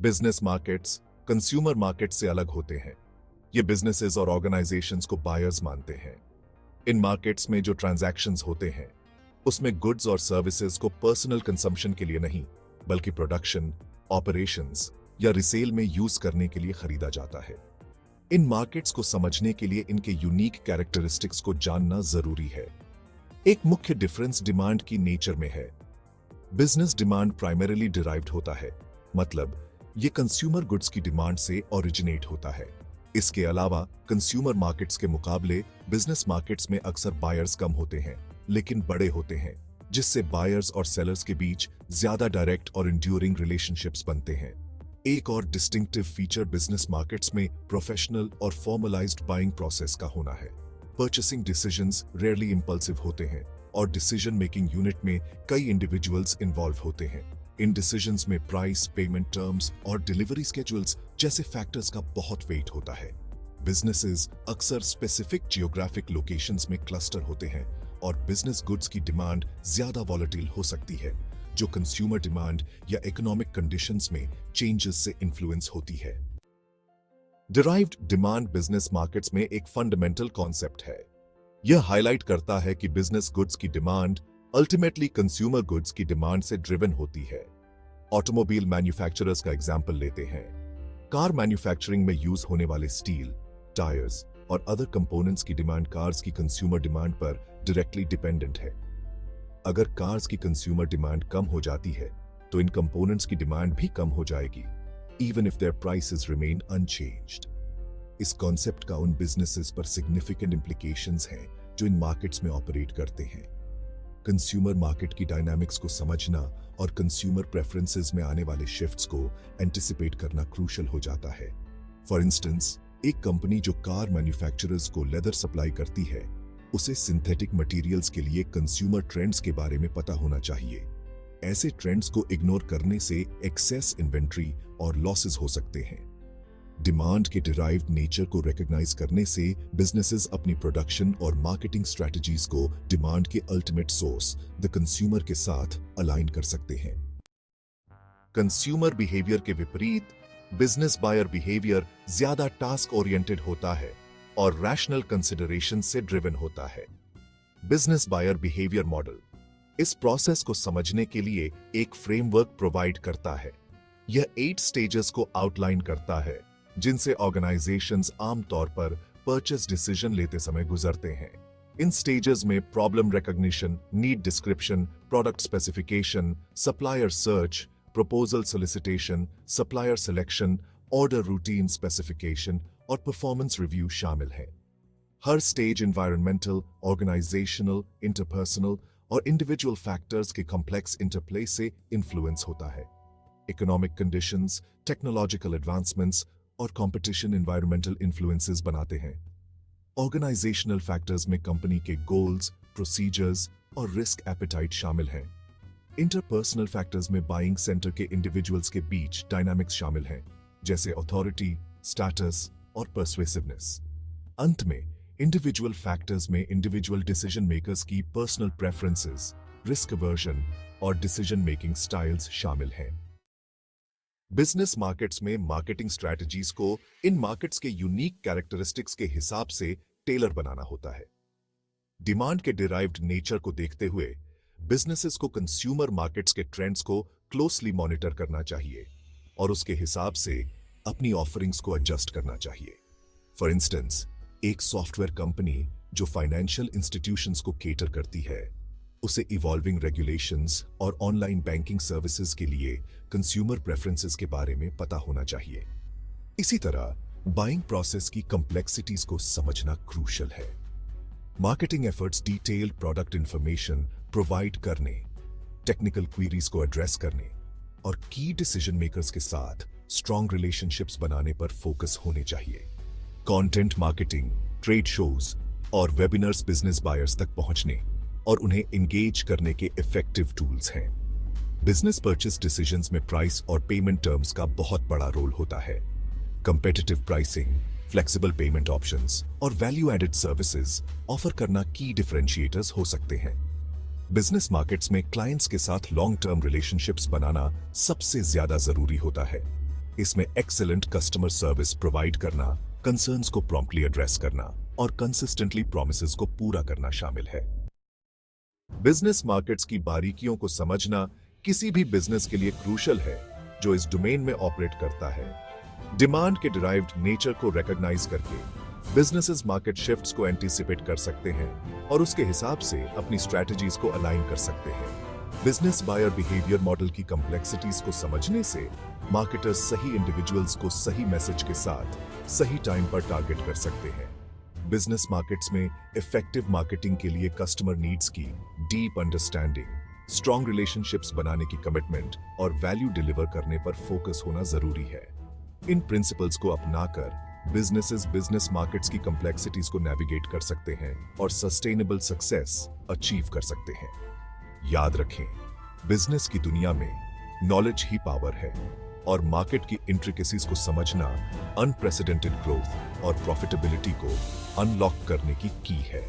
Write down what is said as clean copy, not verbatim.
Business markets consumer market से अलग होते हैं। ये बिजनेसेस और ऑर्गेनाइजेशंस को बायर्स मानते हैं। इन मार्केट्स में जो ट्रांजैक्शंस होते हैं उसमें गुड्स और सर्विसेज को पर्सनल कंजम्पशन के लिए नहीं बल्कि प्रोडक्शन, ऑपरेशंस या रिसेल में यूज करने के लिए खरीदा जाता है। इन मार्केट्स को समझने के लिए इनके यूनिक कैरेक्टरिस्टिक्स को जानना जरूरी है। एक मुख्य डिफरेंस डिमांड की नेचर में है। बिजनेस डिमांड प्राइमरीली डिराइव्ड होता है, मतलब ये कंज्यूमर गुड्स की डिमांड से ओरिजिनेट होता है। इसके अलावा कंज्यूमर मार्केट्स के मुकाबले बिजनेस मार्केट्स में अक्सर बायर्स कम होते हैं लेकिन बड़े होते हैं, जिससे बायर्स और सेलर्स के बीच ज्यादा डायरेक्ट और इंड्यूरिंग रिलेशनशिप्स बनते हैं। एक और डिस्टिंक्टिव फीचर बिजनेस मार्केट्स में प्रोफेशनल और फॉर्मलाइज्ड बाइंग प्रोसेस का होना है। परचेसिंग डिसीजंस रेयरली इंपल्सिव होते हैं और डिसीजन मेकिंग यूनिट में कई इंडिविजुअल्स इन्वॉल्व होते हैं। इन डिसीजंस में प्राइस, पेमेंट टर्म्स और डिलीवरी स्केड्यूल्स जैसे फैक्टर्स का बहुत वेट होता है। बिजनेसेस अक्सर स्पेसिफिक जियोग्राफिक लोकेशंस में क्लस्टर होते हैं और बिजनेस गुड्स की डिमांड ज्यादा वॉलेटाइल हो सकती है, जो कंज्यूमर डिमांड या इकोनॉमिक कंडीशंस में चेंजेस से इन्फ्लुएंस होती है। डिराइव्ड डिमांड बिजनेस मार्केट्स में एक फंडामेंटल कॉन्सेप्ट है। यह हाईलाइट करता है कि बिजनेस गुड्स की डिमांड अल्टीमेटली कंज्यूमर गुड्स की डिमांड से ड्रिवन होती है। ऑटोमोबाइल मैन्युफैक्चरर्स का एग्जांपल लेते हैं। कार मैन्युफैक्चरिंग में यूज होने वाले स्टील, टायर्स और अदर कंपोनेंट्स की डिमांड कार्स की कंज्यूमर डिमांड पर डायरेक्टली डिपेंडेंट है। अगर कार्स की कंज्यूमर डिमांड कम हो जाती है तो इन कंपोनेंट्स की डिमांड भी कम हो जाएगी, even if their prices remain unchanged. इस कॉन्सेप्ट का उन बिजनेसेस पर सिग्निफिकेंट इंप्लीकेशंस हैं जो इन मार्केट्स में ऑपरेट करते हैं। कंज्यूमर मार्केट की डायनामिक्स को समझना और कंज्यूमर प्रेफरेंसेस में आने वाले शिफ्ट्स को एंटिसिपेट करना क्रूशियल हो जाता है। फॉर इंस्टेंस, एक कंपनी जो कार मैन्युफैक्चरर्स को लेदर सप्लाई करती है, उसे सिंथेटिक मटेरियल्स के लिए कंज्यूमर ट्रेंड्स के बारे में पता होना चाहिए। ऐसे ट्रेंड्स को इग्नोर करने से एक्सेस इन्वेंट्री और लॉसेस हो सकते हैं। डिमांड के डिराइव्ड नेचर को रिकॉग्नाइज करने से बिजनेसेस अपनी प्रोडक्शन और मार्केटिंग स्ट्रेटजीज को डिमांड के अल्टीमेट सोर्स द कंज्यूमर के साथ अलाइन कर सकते हैं। कंज्यूमर बिहेवियर के विपरीत बिजनेस बायर बिहेवियर ज्यादा टास्क ओरिएंटेड होता है और रैशनल कंसिडरेशन से ड्रिवन होता है। बिजनेस बायर बिहेवियर मॉडल इस प्रोसेस को समझने के लिए एक फ्रेमवर्क प्रोवाइड करता है। यह 8 स्टेजेस को आउटलाइन करता है जिनसे ऑर्गेनाइजेशंस आमतौर पर परचेस डिसीजन लेते समय गुजरते हैं। इन स्टेजेस में problem recognition, need description, product specification, supplier search, proposal solicitation, supplier selection, order routine specification और परफॉर्मेंस रिव्यू शामिल है। हर स्टेज एनवायरमेंटल, ऑर्गेनाइजेशनल, इंटरपर्सनल और इंडिविजुअल फैक्टर्स के कॉम्प्लेक्स इंटरप्ले से इन्फ्लुएंस होता है। इकोनॉमिक कंडीशंस, टेक्नोलॉजिकल एडवांसमेंट्स और कंपटीशन एनवायरमेंटल इन्फ्लुएंसेस बनाते हैं। ऑर्गेनाइजेशनल फैक्टर्स में कंपनी के गोल्स, प्रोसीजर्स और रिस्क एपेटाइट शामिल हैं। इंटरपर्सनल फैक्टर्स में बाइंग सेंटर के इंडिविजुअल्स के बीच डायनामिक्स शामिल हैं, जैसे अथॉरिटी, स्टेटस और पर्सुएसिवनेस। अंत में इंडिविजुअल फैक्टर्स में इंडिविजुअल डिसीजन मेकर्स की पर्सनल प्रेफरेंसेस, रिस्क अवर्जन और डिसीजन मेकिंग स्टाइल्स शामिल हैं। बिजनेस मार्केट्स में मार्केटिंग स्ट्रैटेजीज को इन मार्केट्स के यूनिक कैरेक्टरिस्टिक्स के हिसाब से टेलर बनाना होता है। डिमांड के डिराइव्ड नेचर को देखते हुए बिजनेसेस को कंज्यूमर मार्केट्स के ट्रेंड्स को क्लोजली मॉनिटर करना चाहिए और उसके हिसाब से अपनी ऑफरिंग्स को एडजस्ट करना चाहिए। फॉर इंस्टेंस, एक सॉफ्टवेयर कंपनी जो फाइनेंशियल इंस्टीट्यूशंस को केटर करती है, उसे इवॉल्विंग रेगुलेशंस और ऑनलाइन बैंकिंग सर्विसेज के लिए कंज्यूमर प्रेफरेंसेस के बारे में पता होना चाहिए। इसी तरह बाइंग प्रोसेस की कॉम्प्लेक्सिटीज को समझना क्रूशियल है। Marketing efforts detailed product information provide करने, टेक्निकल क्वेरीज को एड्रेस करने और की डिसीजन मेकर्स के साथ स्ट्रॉन्ग रिलेशनशिप्स बनाने पर फोकस होने चाहिए। कंटेंट मार्केटिंग, ट्रेड शोज और वेबिनार्स बिजनेस बायर्स तक पहुंचने और उन्हें एंगेज करने के इफेक्टिव टूल्स हैं। बिजनेस परचेस डिसीजंस में प्राइस और पेमेंट टर्म्स का बहुत बड़ा रोल होता है। Competitive pricing, flexible pavement options और वैल्यू एडेड सर्विसेज ऑफर करना की डिफरेंशिएटर्स हो सकते हैं। बिजनेस मार्केट्स में क्लाइंट्स के साथ लॉन्ग टर्म रिलेशनशिप्स बनाना सबसे ज्यादा जरूरी होता है। इसमें एक्सीलेंट कस्टमर सर्विस प्रोवाइड करना, कंसर्न्स को प्रॉम्प्टली एड्रेस करना और कंसिस्टेंटली प्रॉमिसेस को पूरा करना शामिल है। बिजनेस मार्केट्स की बारीकियों को समझना किसी भी बिजनेस के लिए क्रूशल है जो इस डोमेन में ऑपरेट करता है। डिमांड के डिराइव्ड नेचर को रिकॉग्नाइज करके बिजनेसेस मार्केट शिफ्ट्स को एंटीसिपेट कर सकते हैं और उसके हिसाब से अपनी स्ट्रैटेजीज को अलाइन कर सकते हैं। बिजनेस बायर बिहेवियर मॉडल की कॉम्प्लेक्सिटीज को समझने से मार्केटर्स सही इंडिविजुअल्स को सही मैसेज के साथ सही टाइम पर टारगेट कर सकते हैं। बिजनेस मार्केट्स में इफेक्टिव मार्केटिंग के लिए कस्टमर नीड्स की डीप अंडरस्टैंडिंग, स्ट्रॉन्ग रिलेशनशिप्स बनाने की कमिटमेंट और वैल्यू डिलीवर करने पर फोकस होना जरूरी है। इन प्रिंसिपल्स को अपनाकर बिजनेसेस बिजनेस मार्केट्स की कॉम्प्लेक्सिटीज को नेविगेट कर सकते हैं और सस्टेनेबल सक्सेस अचीव कर सकते हैं। याद रखें, बिजनेस की दुनिया में नॉलेज ही पावर है और मार्केट की इंट्रिकेसीज को समझना अनप्रेसिडेंटेड ग्रोथ और प्रॉफिटेबिलिटी को अनलॉक करने की की है।